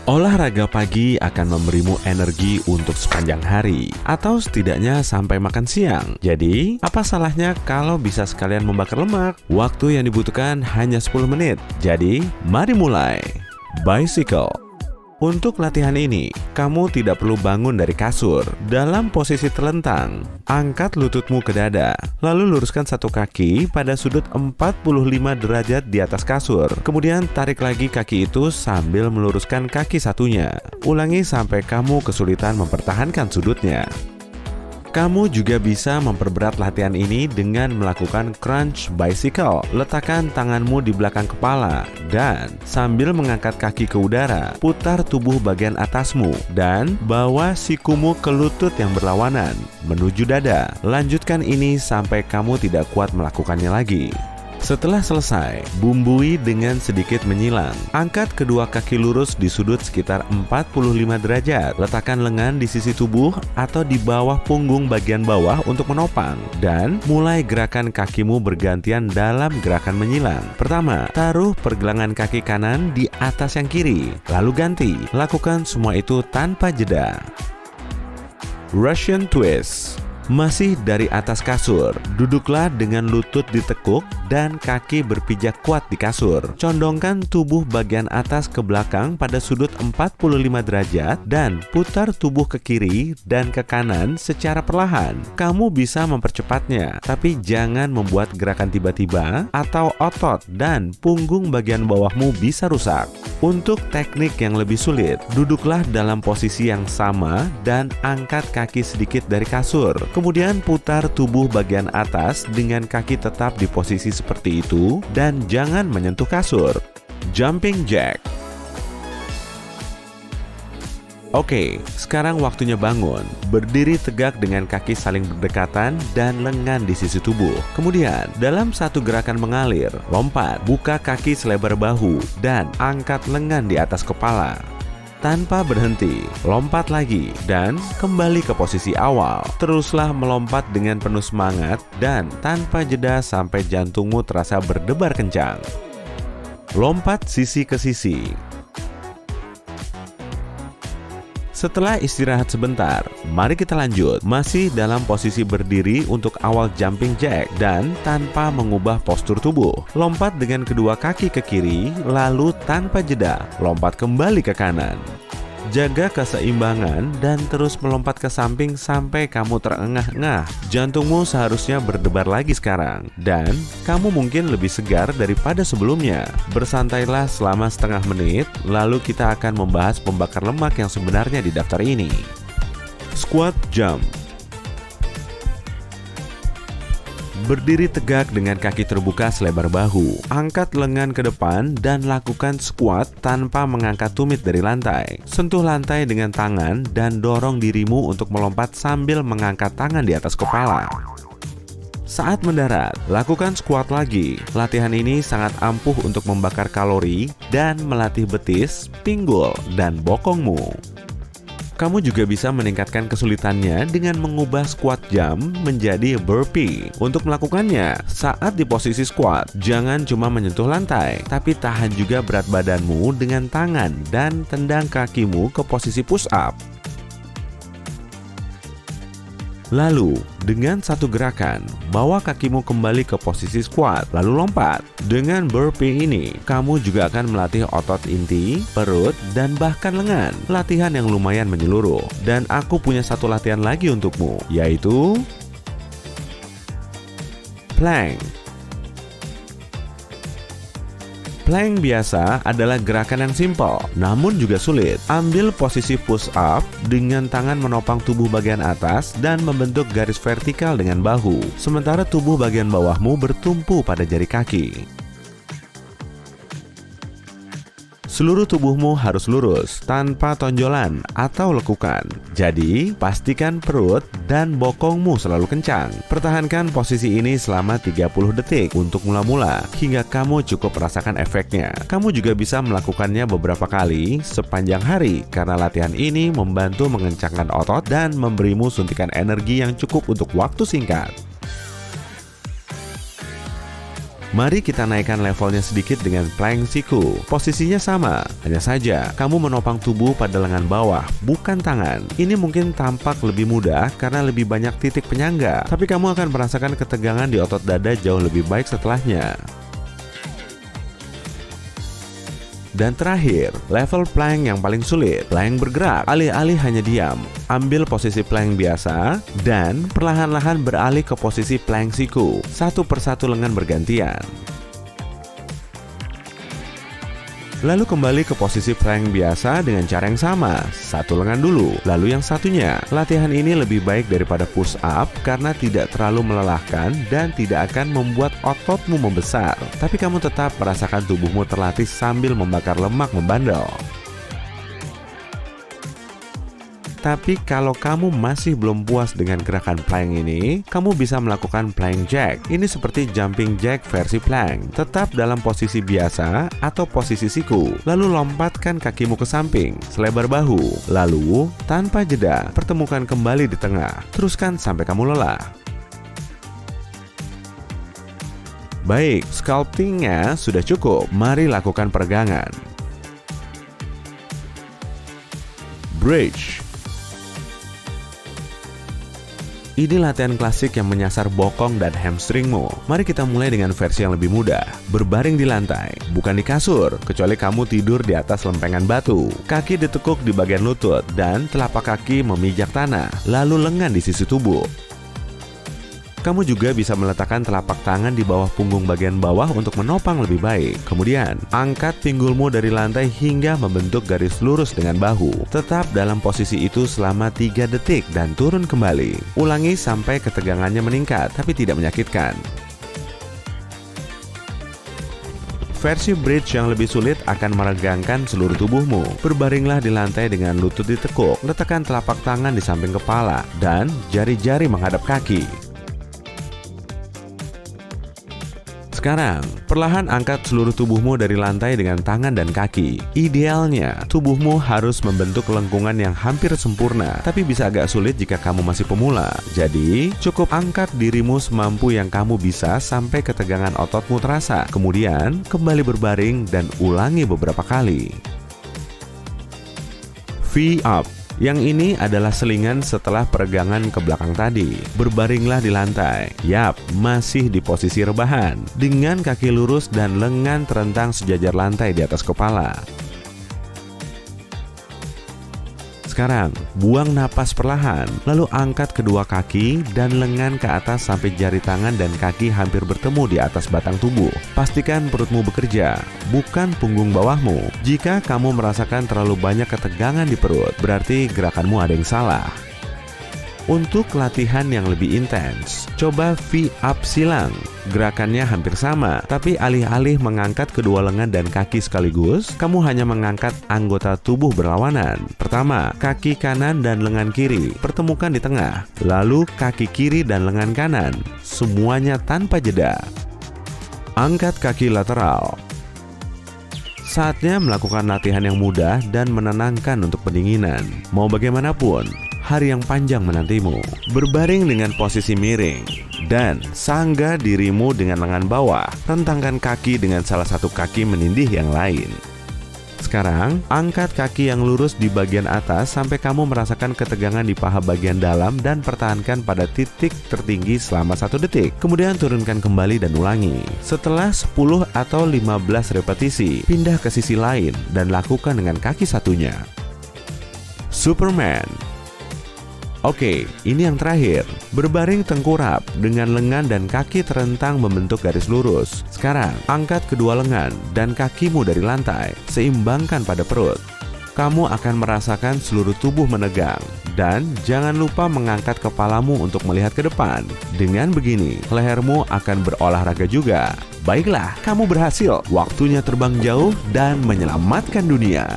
Olahraga pagi akan memberimu energi untuk sepanjang hari, atau setidaknya sampai makan siang. Jadi, apa salahnya kalau bisa sekalian membakar lemak? Waktu yang dibutuhkan hanya 10 menit. Jadi, mari mulai. Bicycle. Untuk latihan ini, kamu tidak perlu bangun dari kasur. Dalam posisi terlentang, angkat lututmu ke dada, lalu luruskan satu kaki pada sudut 45 derajat di atas kasur. Kemudian tarik lagi kaki itu sambil meluruskan kaki satunya. Ulangi sampai kamu kesulitan mempertahankan sudutnya. Kamu juga bisa memperberat latihan ini dengan melakukan crunch bicycle. Letakkan tanganmu di belakang kepala dan sambil mengangkat kaki ke udara, putar tubuh bagian atasmu dan bawa sikumu ke lutut yang berlawanan menuju dada. Lanjutkan ini sampai kamu tidak kuat melakukannya lagi. Setelah selesai, bumbui dengan sedikit menyilang. Angkat kedua kaki lurus di sudut sekitar 45 derajat. Letakkan lengan di sisi tubuh atau di bawah punggung bagian bawah untuk menopang. Dan mulai gerakan kakimu bergantian dalam gerakan menyilang. Pertama, taruh pergelangan kaki kanan di atas yang kiri. Lalu ganti. Lakukan semua itu tanpa jeda. Russian Twist. Masih dari atas kasur, duduklah dengan lutut ditekuk dan kaki berpijak kuat di kasur. Condongkan tubuh bagian atas ke belakang pada sudut 45 derajat dan putar tubuh ke kiri dan ke kanan secara perlahan. Kamu bisa mempercepatnya, tapi jangan membuat gerakan tiba-tiba atau otot dan punggung bagian bawahmu bisa rusak. Untuk teknik yang lebih sulit, duduklah dalam posisi yang sama dan angkat kaki sedikit dari kasur. Kemudian putar tubuh bagian atas dengan kaki tetap di posisi seperti itu dan jangan menyentuh kasur. Jumping jack. Oke, sekarang waktunya bangun. Berdiri tegak dengan kaki saling berdekatan dan lengan di sisi tubuh. Kemudian, dalam satu gerakan mengalir, lompat, buka kaki selebar bahu, dan angkat lengan di atas kepala. Tanpa berhenti, lompat lagi dan kembali ke posisi awal. Teruslah melompat dengan penuh semangat dan tanpa jeda sampai jantungmu terasa berdebar kencang. Lompat sisi ke sisi. Setelah istirahat sebentar, mari kita lanjut. Masih dalam posisi berdiri untuk awal jumping jack dan tanpa mengubah postur tubuh. Lompat dengan kedua kaki ke kiri, lalu tanpa jeda, lompat kembali ke kanan. Jaga keseimbangan dan terus melompat ke samping sampai kamu terengah-engah. Jantungmu seharusnya berdebar lagi sekarang dan kamu mungkin lebih segar daripada sebelumnya. Bersantailah selama setengah menit, lalu kita akan membahas pembakar lemak yang sebenarnya di daftar ini. Squat jump. Berdiri tegak dengan kaki terbuka selebar bahu. Angkat lengan ke depan dan lakukan squat tanpa mengangkat tumit dari lantai. Sentuh lantai dengan tangan dan dorong dirimu untuk melompat sambil mengangkat tangan di atas kepala. Saat mendarat, lakukan squat lagi. Latihan ini sangat ampuh untuk membakar kalori dan melatih betis, pinggul, dan bokongmu. Kamu juga bisa meningkatkan kesulitannya dengan mengubah squat jump menjadi burpee. Untuk melakukannya, saat di posisi squat, jangan cuma menyentuh lantai, tapi tahan juga berat badanmu dengan tangan dan tendang kakimu ke posisi push up. Lalu, dengan satu gerakan, bawa kakimu kembali ke posisi squat, lalu lompat. Dengan burpee ini, kamu juga akan melatih otot inti, perut, dan bahkan lengan. Latihan yang lumayan menyeluruh. Dan aku punya satu latihan lagi untukmu, yaitu plank. Plank biasa adalah gerakan yang simpel, namun juga sulit. Ambil posisi push up dengan tangan menopang tubuh bagian atas dan membentuk garis vertikal dengan bahu, sementara tubuh bagian bawahmu bertumpu pada jari kaki. Seluruh tubuhmu harus lurus, tanpa tonjolan atau lekukan. Jadi, pastikan perut dan bokongmu selalu kencang. Pertahankan posisi ini selama 30 detik untuk mula-mula, hingga kamu cukup merasakan efeknya. Kamu juga bisa melakukannya beberapa kali sepanjang hari, karena latihan ini membantu mengencangkan otot dan memberimu suntikan energi yang cukup untuk waktu singkat. Mari kita naikkan levelnya sedikit dengan plank siku. Posisinya sama, hanya saja kamu menopang tubuh pada lengan bawah, bukan tangan. Ini mungkin tampak lebih mudah karena lebih banyak titik penyangga, tapi kamu akan merasakan ketegangan di otot dada jauh lebih baik setelahnya. Dan terakhir, level plank yang paling sulit, plank bergerak. Alih-alih hanya diam, ambil posisi plank biasa dan perlahan-lahan beralih ke posisi plank siku. Satu persatu lengan bergantian. Lalu kembali ke posisi plank biasa dengan cara yang sama. Satu lengan dulu, lalu yang satunya. Latihan ini lebih baik daripada push up karena tidak terlalu melelahkan dan tidak akan membuat ototmu membesar. Tapi kamu tetap merasakan tubuhmu terlatih sambil membakar lemak membandel. Tapi kalau kamu masih belum puas dengan gerakan plank ini, kamu bisa melakukan plank jack. Ini seperti jumping jack versi plank. Tetap dalam posisi biasa atau posisi siku. Lalu lompatkan kakimu ke samping, selebar bahu. Lalu, tanpa jeda, pertemukan kembali di tengah. Teruskan sampai kamu lelah. Baik, sculptingnya sudah cukup. Mari lakukan peregangan. Bridge. Ini latihan klasik yang menyasar bokong dan hamstringmu. Mari kita mulai dengan versi yang lebih mudah. Berbaring di lantai, bukan di kasur, kecuali kamu tidur di atas lempengan batu. Kaki ditekuk di bagian lutut dan telapak kaki memijak tanah, lalu lengan di sisi tubuh. Kamu juga bisa meletakkan telapak tangan di bawah punggung bagian bawah untuk menopang lebih baik. Kemudian, angkat pinggulmu dari lantai hingga membentuk garis lurus dengan bahu. Tetap dalam posisi itu selama 3 detik dan turun kembali. Ulangi sampai ketegangannya meningkat, tapi tidak menyakitkan. Versi bridge yang lebih sulit akan meregangkan seluruh tubuhmu. Berbaringlah di lantai dengan lutut ditekuk, letakkan telapak tangan di samping kepala, dan jari-jari menghadap kaki. Sekarang, perlahan angkat seluruh tubuhmu dari lantai dengan tangan dan kaki. Idealnya, tubuhmu harus membentuk lengkungan yang hampir sempurna, tapi bisa agak sulit jika kamu masih pemula. Jadi, cukup angkat dirimu semampu yang kamu bisa sampai ketegangan ototmu terasa. Kemudian, kembali berbaring dan ulangi beberapa kali. V-up. Yang ini adalah selingan setelah peregangan ke belakang tadi. Berbaringlah di lantai. Yap, masih di posisi rebahan, dengan kaki lurus dan lengan terentang sejajar lantai di atas kepala. Sekarang, buang napas perlahan, lalu angkat kedua kaki dan lengan ke atas sampai jari tangan dan kaki hampir bertemu di atas batang tubuh. Pastikan perutmu bekerja, bukan punggung bawahmu. Jika kamu merasakan terlalu banyak ketegangan di perut, berarti gerakanmu ada yang salah. Untuk latihan yang lebih intens, coba V-up silang. Gerakannya hampir sama, tapi alih-alih mengangkat kedua lengan dan kaki sekaligus, kamu hanya mengangkat anggota tubuh berlawanan. Pertama, kaki kanan dan lengan kiri, pertemukan di tengah. Lalu kaki kiri dan lengan kanan, semuanya tanpa jeda. Angkat kaki lateral. Saatnya melakukan latihan yang mudah dan menenangkan untuk pendinginan. Mau bagaimanapun, hari yang panjang menantimu. Berbaring dengan posisi miring dan sangga dirimu dengan lengan bawah. Rentangkan kaki dengan salah satu kaki menindih yang lain. Sekarang, angkat kaki yang lurus di bagian atas sampai kamu merasakan ketegangan di paha bagian dalam dan pertahankan pada titik tertinggi selama 1 detik. Kemudian turunkan kembali dan ulangi. Setelah 10 atau 15 repetisi, pindah ke sisi lain dan lakukan dengan kaki satunya. Superman. Oke, ini yang terakhir. Berbaring tengkurap dengan lengan dan kaki terentang membentuk garis lurus. Sekarang, angkat kedua lengan dan kakimu dari lantai. Seimbangkan pada perut. Kamu akan merasakan seluruh tubuh menegang. Dan jangan lupa mengangkat kepalamu untuk melihat ke depan. Dengan begini, lehermu akan berolahraga juga. Baiklah, kamu berhasil. Waktunya terbang jauh dan menyelamatkan dunia.